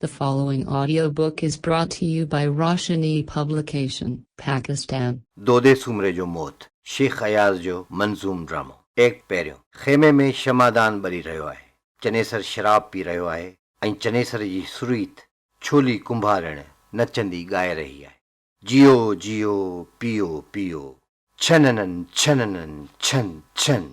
The following audiobook is brought to you by Roshani Publication, Pakistan. दोदे सुमरे जो मौत शेख अयाज जो मंज़ूम ड्रामो एक पहिरियों खेमे में शमादान ॿरी रहियो आहे। चनेसर शराब पी रहियो आहे ऐं चनेसर जी सुरीत छोली कुंभारण नचंदी ॻाए रही आहे। जियो जियो पियो पियो छननन छननन छन छन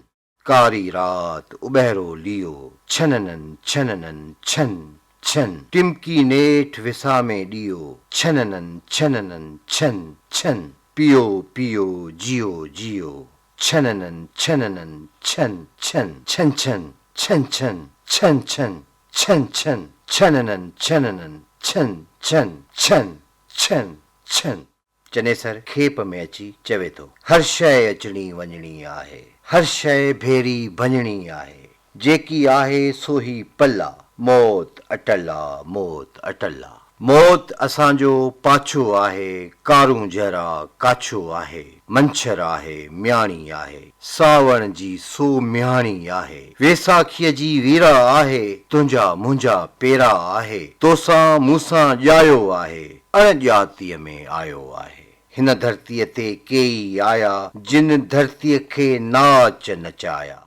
कारी रात उबहरो लियो छननन छननन छन छन टिमकी नेठ विसा में ॾियो छननन छननन छन छन पियो पियो जियो जियो छननन छननन छन छन छन छन छन छन छन छन छन छन छननन छननन छन छन छन छन छन। चनेसर खेप में अची चवे थो, हर शइ अचणी वञणी आहे, हर शइ भेरी भञणी आहे, जेकी आहे सो ही पल्ला, मौत अटला मौत अटला। मौत असांजो पाछो आहे, कारूं जहरा काछो आहे, मंछर आहे म्याणी आहे, सावण जी सो म्याणी आहे, वेसाखीअ जी वीरा आहे, तुंहिंजा मुंहिंजा पेरा आहे, तोसां मूंसां ॼायो आहे, अणॼातीअ में आयो आहे। हिन धरतीअ ते केई आया जिन धरतीअ खे नाच नचाया,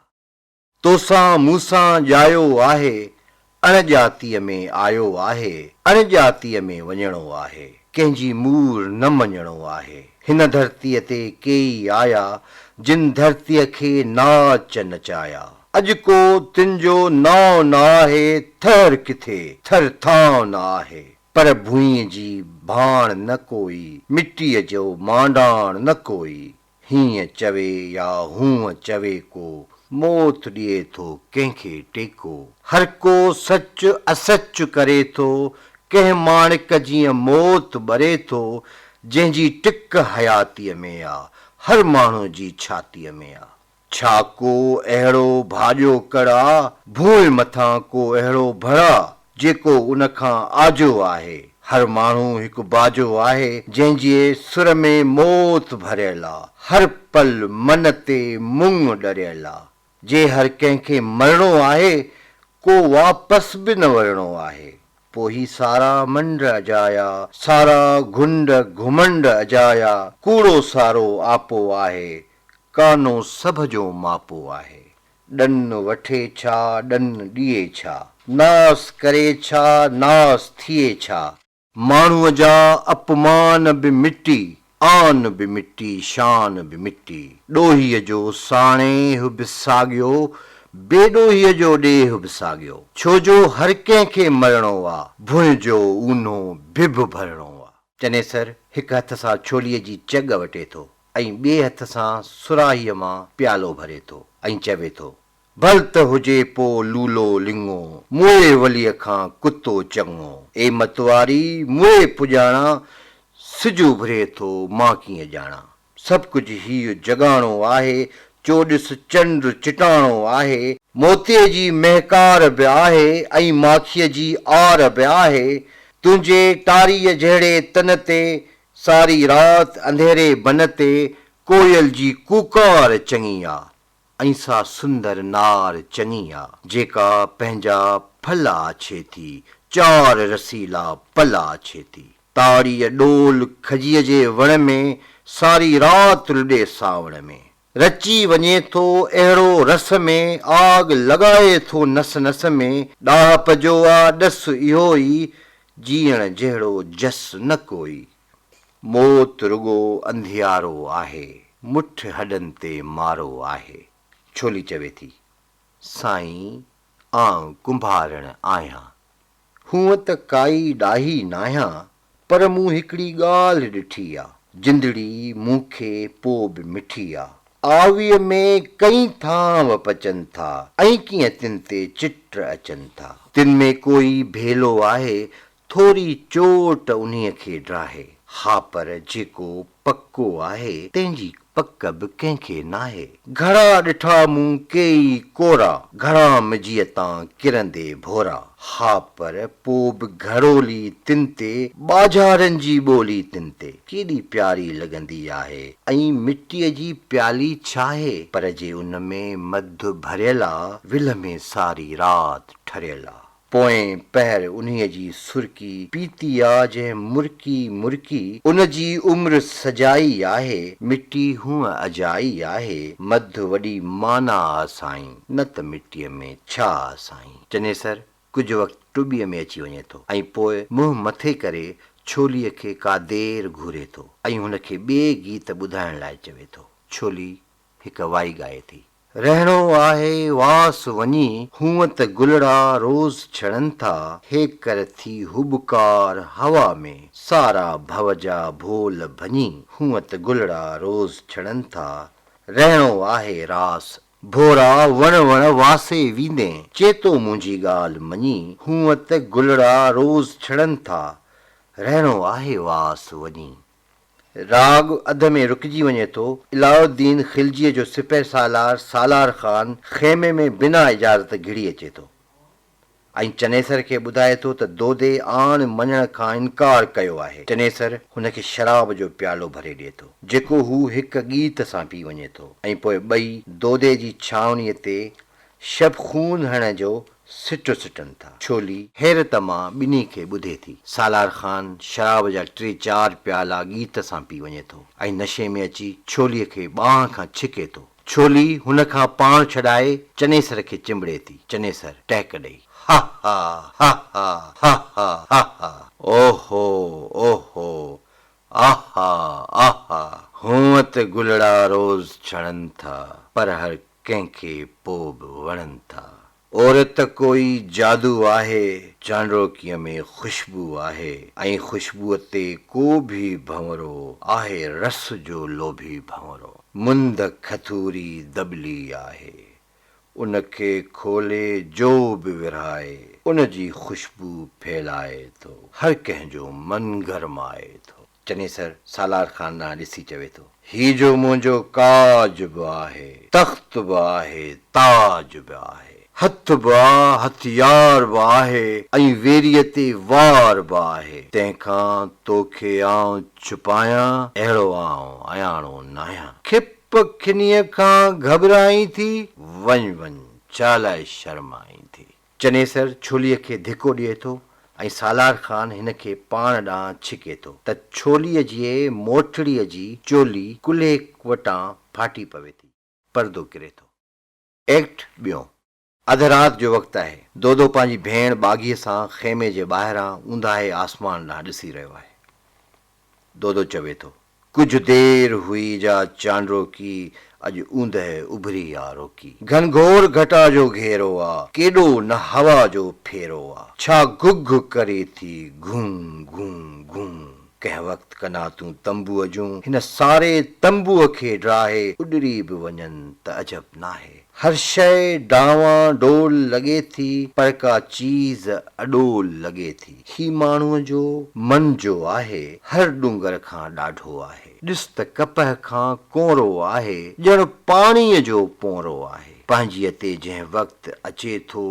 तोसां मूंसां ॼायो आहे, अणॼातीअ में आयो आहे, अणॼातीअ में वञणो आहे, कंहिंजी मूर न मञणो आहे। हिन धरतीअ ते केई आया जिन धरतीअ खे नाच नचाया, अॼु को तुंहिंजो नाव न आहे, थर किथे थर थांव न आहे, पर भुईं जी भाण न कोई, मिटीअ जो मांडाण न कोई, हीअं चवे या हूअं चवे को, मौत ॾिए थो कंहिंखे टेको, हर को सच असच करे थो, कंहिं माणिक जीअं मौत ॿरे थो, जंहिंजी टिक हयातीअ में आ, हर माण्हू जी छातीअ में आ। छा को अहिड़ो भाॼो कड़ा, भूल मथां को अहिड़ो भड़ा, जेको उन खां आजो आहे, हर माण्हू हिकु बाजो आहे, जंहिंजे सुर में मौत भरियल आ, हर पल मन ते मुंग डरियल आ। जे हर कंहिंखे मरणो आहे, को वापसि बि न वञणो आहे, पोइ ही सारा मंड अजाया, सारा घुंड घुमंड अजाया, कूड़ो सारो आपो आहे, कानो सभ जो मापो आहे। ॾन वठे छा ॾन ॾिए छा, नास करे छा नास थिए छा, माण्हूअ जा अपमान बि मिटी, आन बि मिटी शान बि मिटी, ॾोहीअ जो साणे बि साॻियो, बेॾोहीअ जो ॾेह बि साॻियो, छो जो हर कंहिंखे मरणो आ, भुंय जो ऊनो भिभ भरणो आ। चनेसर हिकु हथ सां छोलीअ जी चग वटे थो ऐं ॿिए हथ सां सुराहीअ मां प्यालो भरे थो ऐं चवे थो, भलत हुजे पो लूलो लिंगो, मुए वलीअ खां कुतो चङो, ए मतवारी मुए पुॼाणा, सिज उभरे थो मां कीअं ॼाणा। सभु कुझु हीउ जॻाणो आहे, चोॾिस चंड चिटाणो आहे, मोतीअ जी महकार बि आहे ऐं माखीअ जी आर बि आहे, तुंहिंजे टारीअ जहिड़े तन ते, सारी राति अंधेरे बन ते, कोयल जी कुकार चङी आ, ऐं सा सुंदर नार चङी आ, जेका पंहिंजा फल आछे थी, चार रसीला पल आछे थी, ताड़ीअ डोल खजीअ जे वण में, सारी राति रुॾे सावण में, रची वञे थो अहिड़ो रस में, आग लॻाए थो नस नस में, ॾाहप जो आ ॾस इहो ई, जीअण जहिड़ो जस न कोई। मौत रुगो अंधियारो आहे, मुठ हॾनि ते मारो आहे। छोली चवे थी, साईं आउं कुंभारण आहियां, हूअं त काई ॾाही नाहियां, पर मूं हिकिड़ी ॻाल्हि ॾिठी आ, जिंदड़ी मूंखे पोइ बि मिठी आ, आवीअ में कई थांव पचनि था, ऐं कीअं तिन ते चिट अचनि था, तिन में कोई भेलो आहे, थोरी चोट उन्हीअ खे ड्राहे, हा पर जेको पको आहे, तंहिंजी पक बि कंहिंखे नाहे। घड़ा ॾिठा मूं केई कोरा, घड़ा मिजीअ तां किरंदे भोरा, हा पर पोइ बि घड़ोली तिन ते, बाज़ारनि जी ॿोली तिन ते, केॾी प्यारी लॻंदी आहे, ऐं मिटीअ जी प्याली छाहे, पर जे उन में मधु भरियल आ, विल में सारी राति ठरियल आ, पोएं पहर उन्हीअ जी सुरकी पीती आ जंहिं मुरकी मुरकी उन जी उम्र सजाई आहे मिटी हूअं अजाई आहे मध वॾी माना साईं न त मिटीअ में छा साईं चनेसर कुझु वक़्तु टुॿीअ में अची वञे थो ऐं पोइ मुंहुं मथे करे छोलीअ खे का देर घूरे थो ऐं हुनखे ॿिए गीत ॿुधाइण लाइ चवे थो छोली हिकु वाई ॻाए थी रहणो आहे वास वञी हूअं त गुलड़ा रोज़ छड़नि था हेकर थी हुबकार हवा में सारा भव जा भोल भञी हूअं त गुलड़ा रोज़ छड़नि था रहणो आहे रास भोरा वण वण वासे वींदे चेतो मुंहिंजी ॻाल्हि मञी हूअं त गुलड़ा रोज़ छड़नि था रहणो आहे वास वञी राग अध में रुकिजी वञे थो इलाउद्दीन खिलजीअ जो सिपह सालार सालार ख़ान ख़ैमे में बिना इजाज़त घिड़ी अचे थो ऐं चनेसर खे ॿुधाए थो त दोदे आण मञण खां इनकार कयो आहे चनेसर हुनखे शराब जो प्यालो भरे ॾिए थो जेको हू हिकु गीत सां पी वञे थो ऐं पोइ ॿई दोदे जी छावनीअ ते शब खून हणण जो सिट सिटनि था छोली हैरत मां ॿिन्ही खे ॿुधे थी सालार ख़ान शराब जा 3-4 प्याला गीत सां पी वञे थो ऐं नशे में अची छोलीअ खे ॿांह खां छिके थो छोली हुन खां पाण छॾाए चनेसर खे चिंबड़े थी चनेसर टहक ॾेई हा हा हा हा हा हा हा हा ओहो ओहो आहा आहा हूअं त गुलड़ा रोज़ छड़नि था पर हर कंहिंखे पोइ बि वणनि था औरत कोई जादू आहे चांडोकीअ में ख़ुशबू आहे ऐं ख़ुशबूअ ते को बि भंवरो आहे रस जो लोभी भंवरो मुंद खथूरी दबली आहे उनखे खोले जो बि विरहाए उन जी ख़ुशबू फैलाए थो हर कंहिंजो मन गरमाए थो चनेसर सालार ख़ान ॾांहुं ॾिसी चवे थो ही जो मुंहिंजो काज बि आहे तख़्त बि आहे ताज बि आहे हथ बि आहे हथियार बि आहे ऐं वेरीअ ते वार बि आहे तंहिंखां तोखे आउं छुपायां अहिड़ो आउं अयाणो न आहियां खिप खिनीअ खां घबराई थी वञ वञ छा लाइ शर्माई थी चनेसर छोलीअ खे धिको ॾिए थो ऐं सालार ख़ान हिन खे पाण ॾांहुं छिके थो त छोलीअ जी मोठड़ीअ जी चोली कुल्हे वटां फाटी पवे थी परदो किरे थो एक्ट ॿियों अधु राति जो वक़्तु आहे दोदो पंहिंजी भेण बाग़ीअ सां ख़ैमे जे ॿाहिरां ऊंदाहे आसमान ॾांहुं ॾिसी रहियो आहे दोदो चवे थो कुझु देर हुई जा चांडो की अॼु ऊंदह उभरी आ रोकी घनघोर घटा जो घेरो आहे केॾो न हवा जो फेरो आहे छा गुग करे थी घूं घूं घूं कंहिं वक़्तु कना तूं तंबूअ जूं हिन सारे तंबूअ खे ड्राहे उॾरी बि वञनि त अजब नाहे हर शइ डांवा डोल लॻे थी पर का चीज़ अॾोल लॻे थी ही माण्हूअ जो मन जो आहे हर डूंगर खां ॾाढो आहे ॾिस त कपह खां कोरो आहे ॼण पाणीअ जो पोरो आहे पंहिंजीअ ते जंहिं वक़्तु अचे थो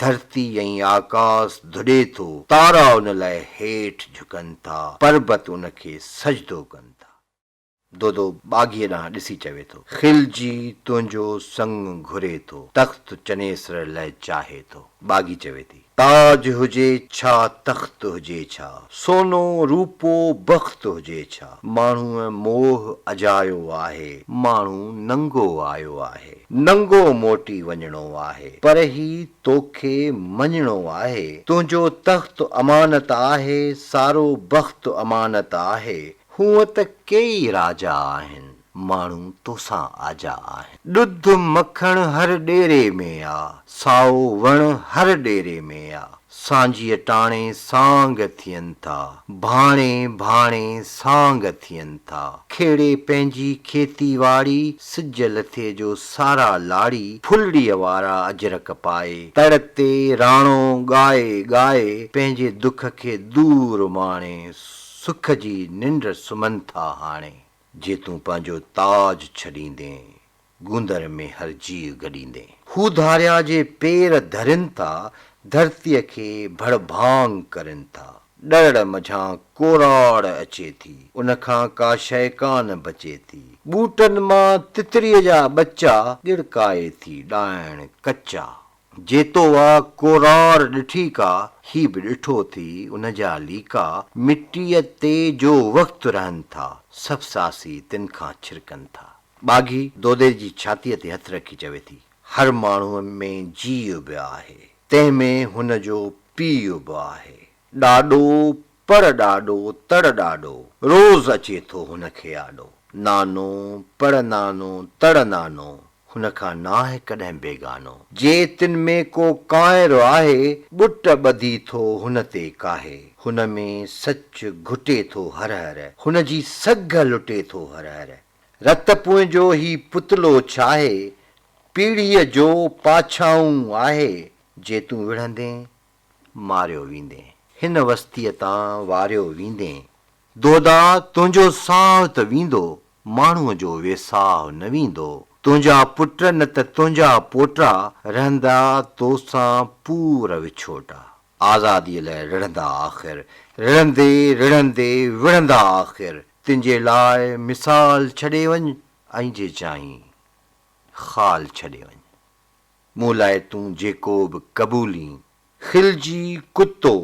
धरती ऐं आकाश धुॾे थो तारा उन लाइ हेठि झुकनि था पर्बत उनखे सजदो कनि था दोदो बाग़ीअ ॾांहुं ॾिसी चवे थो खिलजी तुंहिंजो संग घुरे थो तख़्त चनेसर लाइ चाहे थो बाग़ी चवे थी ताज हुजे छा तख़्त हुजे छा सोनो रूपो बख़्त हुजे छा माण्हूअ मोह अजायो आहे माण्हू नंगो आयो आहे नंगो मोटी वञणो आहे पर ही तोखे मञणो आहे तुंहिंजो तख़्त अमानत आहे सारो बख़्त अमानत आहे हूअं त कई राजा आहिनि माण्हू तोसां आजा आहिनि ॾुध मखण हर डेरे में आ साओ वण हर डेरे में आ सांझीअ टाणे सांग थियनि था भाणे भाणे सांग थियनि था खेड़े पंहिंजी खेती वाड़ी सिज लथे जो सारा लाड़ी फुलड़ीअ वारा अजरक पाए तड़ ते राणो ॻाए ॻाए पंहिंजे दुख खे दूर माणे सुख जी निंड सुम्हनि था हाणे जे तूं पंहिंजो ताज छॾींदे गूंदर में हर जीव गॾींदे हू धारिया जे पेर धरनि था धरतीअ खे भड़भांग करनि था ॾड़ मझां कोराड़ अचे थी उनखां का शइ कान बचे थी ॿूटनि मां तितरीअ जा ॿचा गिड़काए थी ॾाइण कचा जेतो वा कोरार ॾिठी का ही बि ॾिठो थी उन जा लीका मिटीअ ते जो वक़्तु रहनि था सभु सासी तिन खां छिरकनि था। बाग़ी दोदे जी छातीअ ते हथ रखी चवे थी, हर माण्हूअ में जीउ बि आहे, तंहिंमें हुन जो पीउ बि आहे। ॾाढो पर ॾाढो तड़ ॾाढो रोज़ अचे थो हुनखे आॾो। नानो पर नानो तड़ नानो हुन खां नाहे कॾहिं बेगानो। जे तिन में को काइर आहे ॿुट ॿधी थो हुन ते काहे। हुन में सच घुटे थो हर हर, हुन जी सघ लुटे थो हर हर। रत पुंज जो ही पुतलो छाहे, पीढ़ीअ जो पाछाऊं आहे। जे तूं विढ़ंदे मारियो वेंदे, हिन वस्तीअ तां वारियो वेंदे। दोदा तुंहिंजो साह त वेंदो, माण्हूअ जो वेसाह न वेंदो। तुंहिंजा पुट न त तुंहिंजा पोटा रहंदा तोसां पूर विछोटा। आज़ादीअ लाइ रिढ़ंदा आख़िर, रिढ़ंदे रिढ़ंदे विढ़ंदा आख़िर। तुंहिंजे लाइ मिसाल छॾे वञ ऐं जे चाहीं ख़ाल छॾे वञ। मूं लाइ तूं जेको बि क़बूली, खिलजी कुतो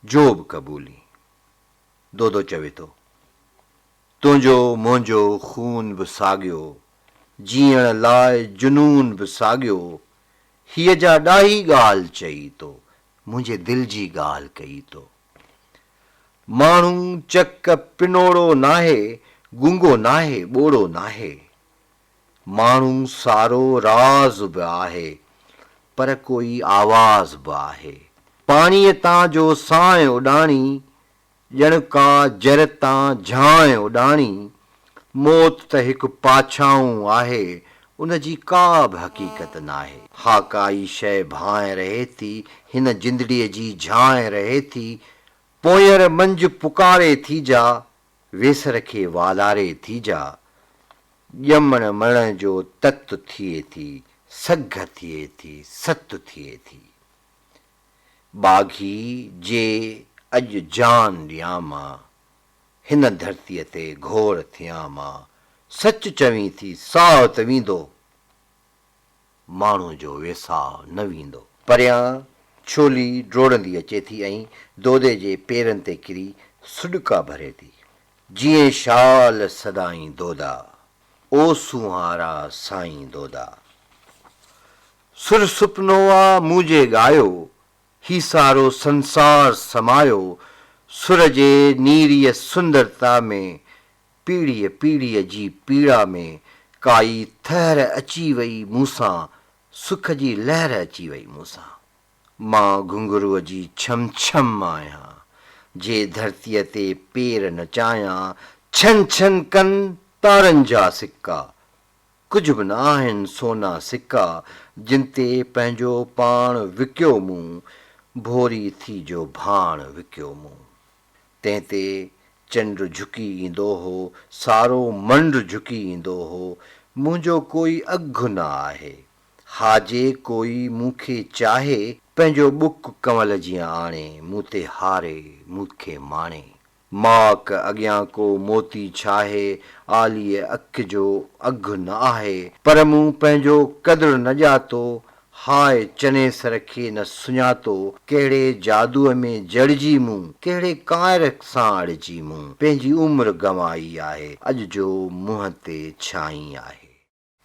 जो बि क़बूली। दोदो चवे थो, तुंहिंजो मुंहिंजो खून बि साॻियो, जीअण लाइ जुनून बि साॻियो। हीअ जा ॾाही ॻाल्हि चई थो, मुंहिंजे दिलि जी ॻाल्हि कई थो। माण्हू चक पिनोड़ो नाहे, गूंगो नाहे, ॿोड़ो नाहे। माण्हू सारो राज़ बि आहे, पर कोई आवाज़ बि आहे। पाणीअ तां जो साए उॾाणी, ॼण का जर तां झांइ उॾाणी। मौत त हिकु पाछाऊं आहे, उन जी का बि हक़ीक़त नाहे। हा काई शइ भांइ रहे थी, हिन जिंदड़ीअ जी झांइ रहे थी। पोयर मंझि पुकारे थी जा, वेसर खे वालारे थी जा। ॼमण मरण जो तत्व थिए थी, सघ थिए थी, सत थिए थी। बाग़ी जे अॼु जान ॾियां मां, हिन धरतीअ ते घोर थियां मां। सच चवीं थी साह त वेंदो, माण्हूअ जो वेसाह न वेंदो। परियां छोली ड्रोड़ंदी अचे थी ऐं दोदे जे पेरनि ते किरी सुॾका भरे थी। जीअं शाल सदाईं दोदा, ओ सुहारा साईं दोदा। सुर सुपनो आ मूंजे ॻायो, ही सारो संसार समायो। सुर जे नीरीअ सुंदरता में, पीढ़ीअ पीढ़ीअ जी पीड़ा में। काई थहर अची वई मूंसां, सुख जी लहर अची वई मूंसां। मां घुंघरूअ जी छम छम आहियां, जे धरतीअ ते पेर नचायां। छन छन कनि तारनि जा सिक्का, कुझु बि न आहिनि सोना सिक्का। जिन ते पंहिंजो पाण विकियो मूं, भोरी थी जो भाण विकियो मूं। तंहिं ते चंड झुकी ईंदो हो, सारो मंड झुकी ईंदो हो। मुंहिंजो कोई अघु न आहे, हाजे कोई मूंखे चाहे। पंहिंजो बुक कंवल जीअं आणे, मूं ते हारे मूंखे माणे। माक अॻियां को मोती छाहे, आलीअ अखि जो अघु न आहे। पर मूं पंहिंजो क़दुरु न ॼातो, हाय चनेसर खे न सुञातो। कहिड़े जादूअ में जड़िजी मूं, कहिड़े काइर सां अड़िजी मूं। पंहिंजी उमिरि गंवाई आहे, अॼु जो मुंहं ते छाई आहे।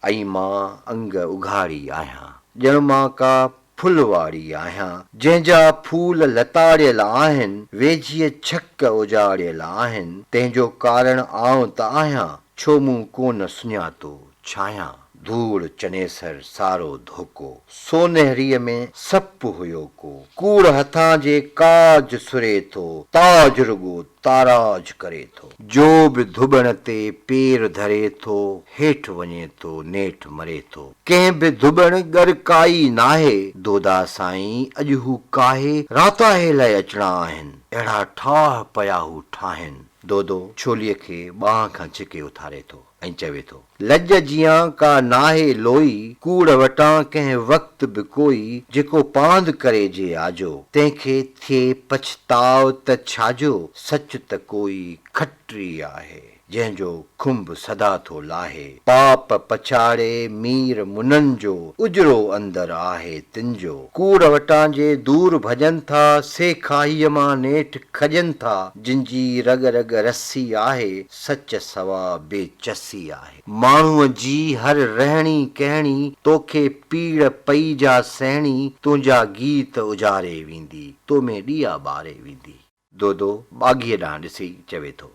ऐं मां अंग उघाड़ी आहियां, ॼण मां का फुलवाड़ी आहियां। जंहिंजा फूल लताड़ियल आहिनि, वेझीअ छक उजाड़ियल आहिनि। तंहिंजो कारण आउं त आहियां, छो मूं कोन सुञातो छायां। धूड़ चनेसर सारो धोको, सोनहरीअ में सप हुयो को। कूड़ हथां जे काज सुरे थो, ताज रुगो ताराज करे थो। जो बि धुबण ते पेर धरे थो, हेठि वञे थो नेठि मरे थो। कंहिं बि धुबण गर काई नाहे, दोदा साईं अॼु हू काहे राताहे लाइ अचणा आहिनि। अहिड़ा ठाह पया हू ठाहिनि। दोदो छोलीअ खे ॿांह खां छिके उथारे थो ऐं चवे थो, लॼ जियां का नाहे लोई। कूड़ वटां कंहिं वक़्त बि कोई, जेको पांध करे जे आजो। तंहिंखे थिए पछताव त छाजो, सच त कोई खटरी आहे। जंहिंजो खुंभ सदा थो लाहे। पाप पछाड़े मीर मुननि जो उजरो अंदर आहे तिंजो। कूड़ वटां जे दूर भॼनि था, से खाईअ मां नेठि खॼनि था। जिंजी रग रग रसी आहे, सच सवा बेचसी आहे। माण्हूअ जी हर रहणी कहणी तोखे पीड़ पई जा सहणी, तुंहिंजा गीत उजारे वेंदी, तो में ॾीआ ॿारे वेंदी। दोदो बाग़ीअ ॾांहुं ॾिसी चवे थो,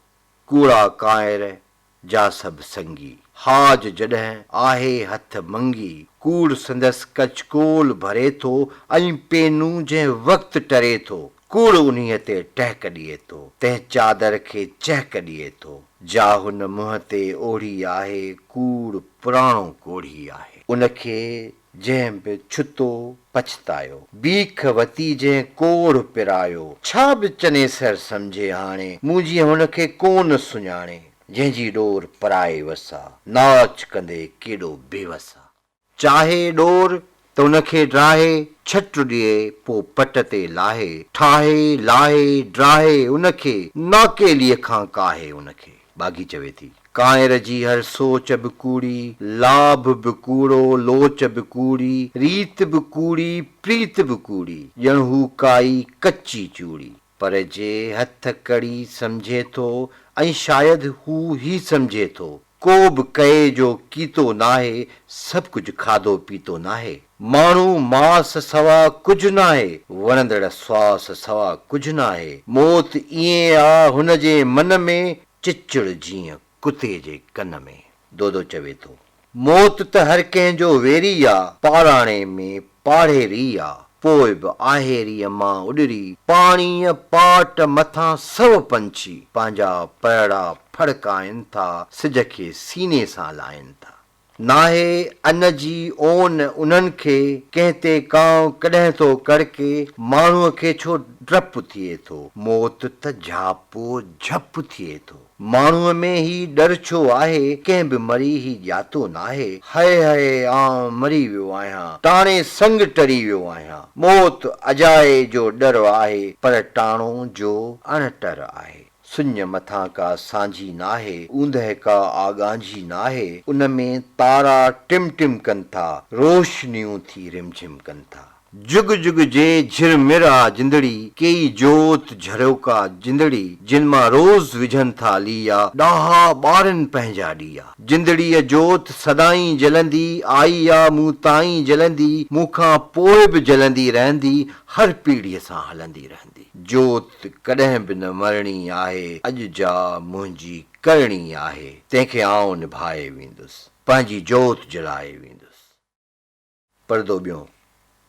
कूड़ा कायर जा सभु संगी, हाज जॾहिं आहे हथ मंगी। कूड़ संदसि कचकोल भरे थो, ऐं पेनू जंहिं वक़्तु टरे थो। कूड़ उन्हीअ ते टहक ॾिए थो, तंहिं चादर खे चहक ॾिए थो। जा हुन मुंहं ते ओढ़ी आहे, कूड़ पुराणो कोढ़ी आहे। उनखे जंहिं बि छुतो पछतायो, बीख वती जंहिं कोढ़ पिरायो। छा बि चनेसर सम्झे हाणे, मूं जीअं हुनखे कोन सुञाणे। जंहिंजी डोर पराए वसा, नाच कंदे केॾो बेवसा। चाहे डोर त उनखे ड्राहे, छट ॾिए पो पट ते लाहे। ठाहे लाहे ड्राहे उनखे, नाकेलीअ खां काहे उनखे। बाग़ी चवे थी, कायर जी हर सोच बि कूड़ी, लाभ बि कूड़ो, लोच बि कूड़ी, रीत बि कूड़ी, प्रीत बि कूड़ी, ॼण हू काई कच्ची चूड़ी। पर जे हथ कड़ी सम्झे थो, ऐं शायदि हू ही सम्झे थो, को बि कए जो कीतो नाहे, सभु कुझु खाधो पीतो नाहे। माण्हू मास सवा कुझु नाहे, वणंदड़ स्वास सवा कुझु नाहे। मौत ईअं आ हुन जे मन में, चिचड़ जीअं कुते जे कन में। दोदो चवे थो, मौत त हर कंहिंजो वेरी आ, पाराणे में पाढ़ेरी आ। पोइ बि आहेरीअ मां उॾरी, पाणीअ पाट मथां सभु पंछी पंहिंजा पैड़ा फड़काइनि था, सिज खे सीने सां लाइनि था। नाहे अन जी ओन उन्हनि खे, कंहिं ते कांव कॾहिं थो कड़के। माण्हूअ खे छो डपु थिए थो, मौत त झापो झप थिए थो। माण्हूअ में ही डर छो आहे, कंहिं बि मरी ही ॼातो नाहे। हाय हाय आउं मरी वियो आहियां, टाणे संग टरी वियो आहियां। मौत अजाए जो डर आहे, पर टाणो जो अणटर आहे। सुञ मथां का सांझी नाहे, ऊंदहि का आगांझी नाहे। उन में तारा टिम टिम कनि था, रोशनियूं थी रिमझिम कनि था। जुग जुग जे झिरमिर आ जिंदड़ी, केई जोत झरियोका जिंदड़ी। जिन मां रोज़ विझनि था लिया, ॾाहा ॿारनि पंहिंजा ॾीया। जिंदड़ीअ जोत सदाईं जलंदी, आई आ मूं ताईं जलंदी। मूंखां पोइ बि जलंदी रहंदी, हर पीढ़ीअ सां हलंदी रहंदी। जोत कॾहिं बि न मरणी आहे, अॼु जा मुंहिंजी करणी आहे। तंहिंखे आउं निभाए वेंदुसि, पंहिंजी जोत जलाए वेंदुसि। परदो ॿियों,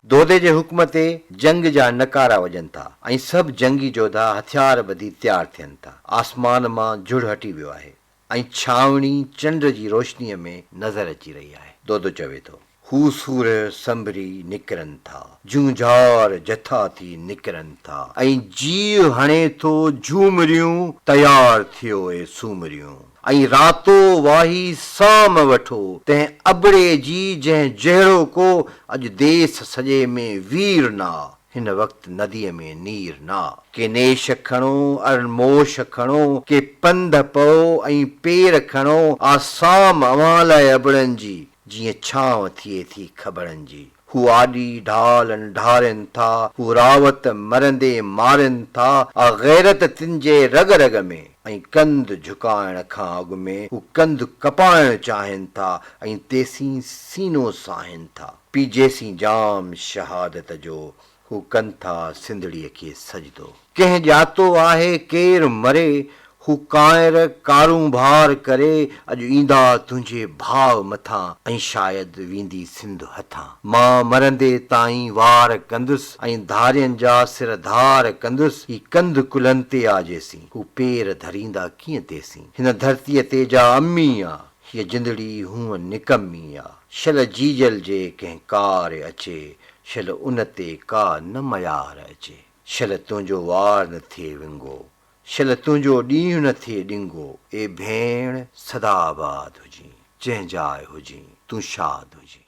दोदे जे हुक्म ते जंग जा नकारा वॼनि था, ऐं सभु जंगी जोधा हथियार ॿधी तयारु थियनि था। आसमान मां झुड़ हटी वियो आहे, ऐं छावणी चंड जी रोशनीअ में नज़र अची रही आहे। दोदो चवे थो, हू सूर संभरी निकिरनि था, झूझार जथा थी निकिरनि था, ऐं जीव हणे थो झूमरियूं, तयार थियो ए सूमरियूं। ऐं रातो वाही साम वठो, तंहिं अबड़े जी जंहिं जहिड़ो को। अॼु देस सॼे में वीर ना, हिन वक़्तु नदीअ में नीर ना। के नेश खणो अरमोश खणो, के पंध पओ ऐं पेर खणो। आसाम अवां लाइ अबड़नि जी, जीअं छांव थिए थी खबड़नि जी। हू आॾी ढालनि ढारनि था, हू रावत मरंदे मारनि था। गैरत तिन जे रग रग में, ऐं कंध झुकाइण खां अॻु में हू कंध कपाइण चाहिनि था, ऐं तेसीं सीनो साहिनि था। पीजेसीं जाम शहादत जो, हू कनि था सिंधड़ीअ खे सजदो। कंहिं ॼातो आहे केरु मरे, हू कायर कारूं भार करे। अॼु ईंदा तुंहिंजे भाव मथां, ऐं शायदि वेंदी सिंध हथां। मां मरंदे ताईं वार कंदुसि, ऐं धारियनि जा सिर धार कंदुसि। ही कंध कुलनि ते आजेसीं, हू पेर धरींदा कीअं तेसीं। हिन धरतीअ ते जा अमी आ, हीअ जिंदड़ी हूअं निकमी आ। शल जीजल जे कंहिं कार अचे, शल उन ते का न मयार अचे। शल तुंहिंजो वार न थिए विंगो, शल तुंहिंजो ॾींहुं न थिए ॾिंगो। ए भेण सदा आबाद हुजी, जंहिं जाइ हुजी तूं शाद हुजी।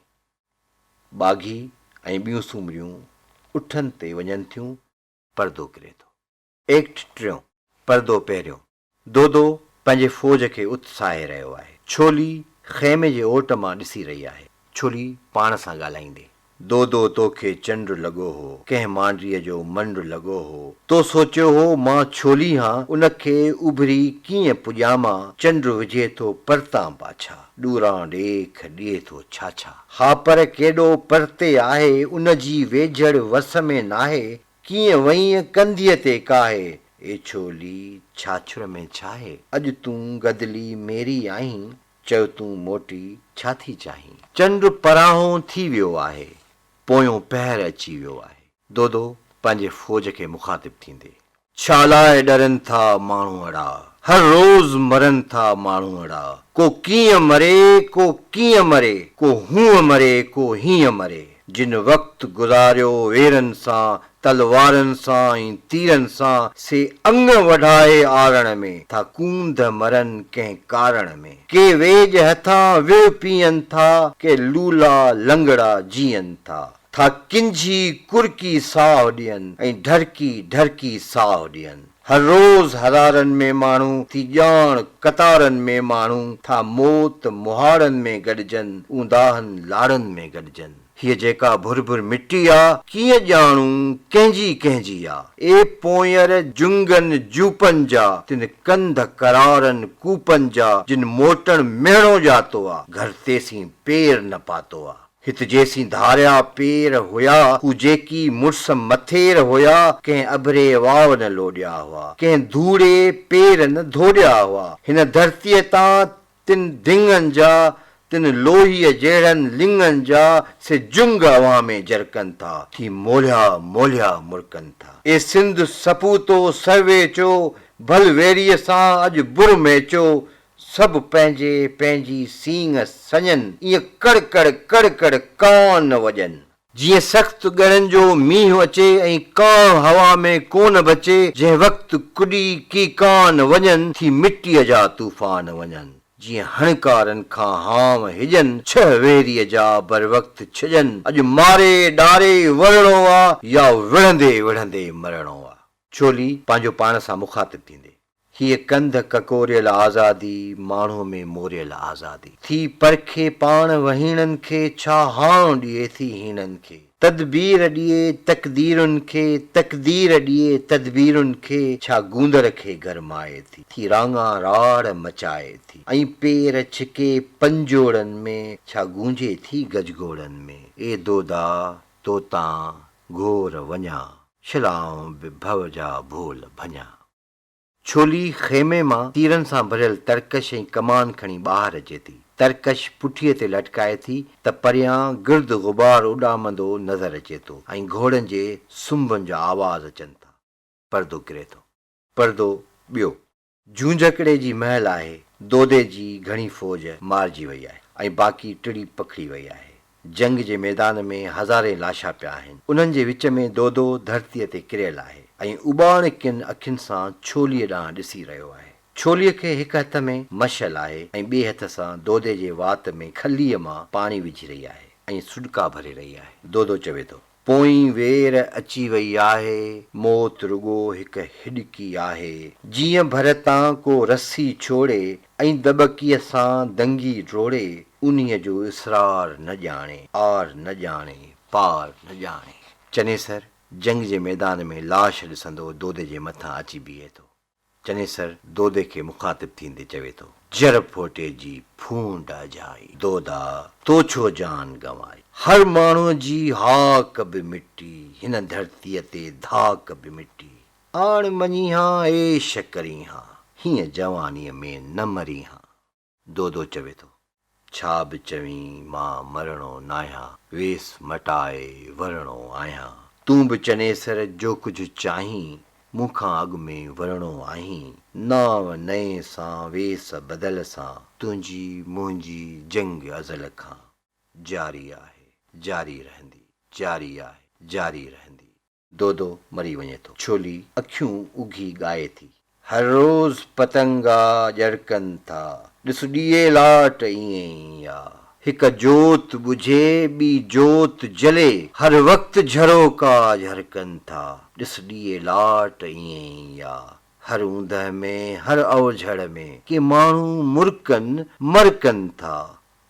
बाग़ी ऐं ॿियूं सूमरियूं उठनि ते वञनि थियूं, परदो किरे थो। एक्ट टियों, परदो पहिरियों। दोदो पंहिंजे फ़ौज खे उत्साहे रहियो आहे। छोली ख़ैमे जे ओट मां ॾिसी रही आहे। छोली पाण सां ॻाल्हाईंदे, दो तोखे चंड लॻो हो, कंहिं मांडीअ जो मंड लॻो हो, तो सोचियो हो मां छोली हां, उनखे उभरी कीअं पुॼामां, चंड विझे थो परतां पाछा, ॾूरां ॾेख ॾिए थो छा छा। हा पर केॾो परते आहे, उन जी वेझड़ वस में नाहे, कीअं वईं कंधीअ ते काहे, ए छोली छाछुर में छाहे, अॼु तूं गदली मेरी आहीं, चयो तूं मोटी छा थी चाहीं। चंड पराहो थी वियो आहे, पोयों पहर अची वियो आहे। दो पंहिंजे फ़ौज खे मुखातिब थींदे, छा लाइ डरनि था माण्हू अड़ा, हर रोज़ मरनि था माण्हू अड़ा, को कीअं मरे को कीअं मरे, को हूअं मरे को हीअं मरे, जिन वक़्तु गुज़ारियो वेरनि सां, तलवारनि सां ऐं तीरनि सां, से अंग वढाए आरण में, था कूंद मरनि कंहिं कारण में, के वेज हथां वियो पीअनि था, के लूला लंगड़ा जीअनि था किंझी कुरकी साह ॾियनि ऐं ढरकी ढरकी साह ॾियनि। हर रोज़ हज़ारनि में माण्हू थी ॼाण कतारनि में माण्हू था मौत मुहाड़नि में गॾिजनि, ऊंदाहनि लाड़नि में गॾिजनि। हीअ जेका भुर मिटी आ, कीअं ॼाणूं कंहिंजी कंहिंजी आ, ए पोयर जुंगनि जूपनि जा, तिन कंध करारनि कूपनि जा, जिन मोटण मेहणो जातो आ, घर तेसीं पेर न पातो आ। हित जेसीं धारिया पेर हुया, हू जेकी मुड़स मथेर हुया, कंहिं अभरे वाव न लोॾिया हुआ, कंहिं धूड़े पेर न धोड़िया हुआ। हिन धरतीअ तां तिन ढिंगनि जा, तिन लोहीअ जहिड़नि लिंगनि जा, से जुंग हवा में जरकनि था, थी मोलिया मोलिया मुड़कनि था। ए सिंध सपूतो सर्वे चो, भल वेरीअ सां अॼु बुर मेचो, सभु पंहिंजे पंहिंजी सींग सञनि, ईअं कड़ कड़ कान न वॼनि। जीअं सख़्तु ॻड़नि जो मींहुं अचे ऐं कां हवा में कोन बचे, जंहिं वक़्तु कुॾी की कान वञनि, थी मिटीअ जा तूफ़ान वञनि। जीअं हणकारनि खां हाम हिजनि, छह वेरीअ जा बर वक़्तु छजनि, अॼु मारे ॾारे वरणो आ, या विढ़ंदे विढ़ंदे मरणो आ। छोली पंहिंजो पाण सां मुखातिब थींदे, हीअ कंध ककोरियल आज़ादी, माण्हूअ में मोरियल आज़ादी, थी परखे पाण वहीणनि खे, छा हाण ॾिए थी हीणनि खे, तदबीर ॾिए तकदीरुनि खे, तकदीर ॾिए तदबीरुनि खे, छा गूंदर खे गरमाए थी राङा राड़ मचाए थी, ऐं पेर छिके पंजोड़नि में, छा गूंजे थी गजगोड़नि में। ए दोदा तोतां घोर वञा, शिलाऊं बि भव जा भोल भञा। छोली ख़ैमे मां तीरनि सां भरियल तरकश ऐं कमान खणी ॿाहिरि अचे थी। तरकश पुठीअ ते लटकाए थी त परियां गिर्द गुबार उॾामंदो नज़र अचे थो ऐं घोड़नि जे सुंभनि जा आवाज़ अचनि था। परदो किरे थो। परदो ॿियो, झूंझकड़े जी महल आहे। दोदे जी घणी फ़ौज मारिजी वई आहे ऐं बाक़ी टिड़ी पखड़ी वई आहे। जंग जे मैदान में हज़ारे लाशा पिया आहिनि। उन्हनि जे विच में दोदो धरतीअ ते किरियल आहे ऐं उॿाण किन अखियुनि सां छोलीअ ॾांहुं ॾिसी रहियो आहे। छोलीअ खे हिकु हथ में मशल आहे ऐं ॿिए हथ सां दोदे जे वात में खलीअ मां पाणी विझी रही आहे ऐं सुॾका भरे रही आहे। दोदो चवे थो, पोइ वेर अची वई आहे, मौत रुॻो हिकु हिॾकी आहे, जीअं भरतां को रस्सी छोड़े ऐं दॿकीअ सां दंगी ड्रोड़े, उन्हीअ जो इसरार न ॼाणे, आर न ॼाणे, पार न ॼाणे। चनेसर जंग जे मैदान में लाश ॾिसंदो दोदे जे मथां अची बीहे थो। चनेसर दोदे खे मुखातिब थींदे चवे थो, जर फोटे जी फूंड अजाई, दोदा तो छो जान गंवाई, हर माण्हूअ जी हाक बि मिटी, हिन धरतीअ ते धाक बि मिटी, आण मञी हां ऐश करी हां, हीअं जवानीअ में न मरी हां। दोदो चवे थो, छा बि चवीं मां मरणो नाहियां, वेस मटाए वरणो आहियां, तूं बि चनेसर जो कुझु चाहीं, मूंखां अॻु में वरणो आहीं, नाव नए सां वेस बदल सां, तुंहिंजी मुंहिंजी जंग अज़ल खां जारी आहे, जारी रहंदी, जारी आहे, जारी रहंदी। दोदो मरी वञे थो। छोली अखियूं उघी ॻाए थी, हर रोज़ पतंगा ॼड़कनि था, ॾिस ॾीए लाट ईअं ई आ, हिक जोत बुझे ॿी जोत जले, हर वक़्तु झरोका झरकनि था, ॾिस ॾीए लाट ईअं ई आ, हर ऊंदह में हर अवझड़ में के माण्हू मुरकनि मरकनि था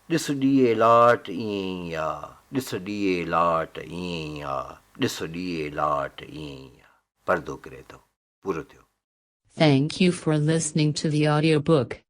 ॾिस ॾीए लाट ईअं ई आहे ॾिस ॾीए लाट ईअं ई आहे ॾिस ॾीए लाट ईअं ई आहे पर्दो किरे थो पूरो थियो Thank you for listening to the audiobook.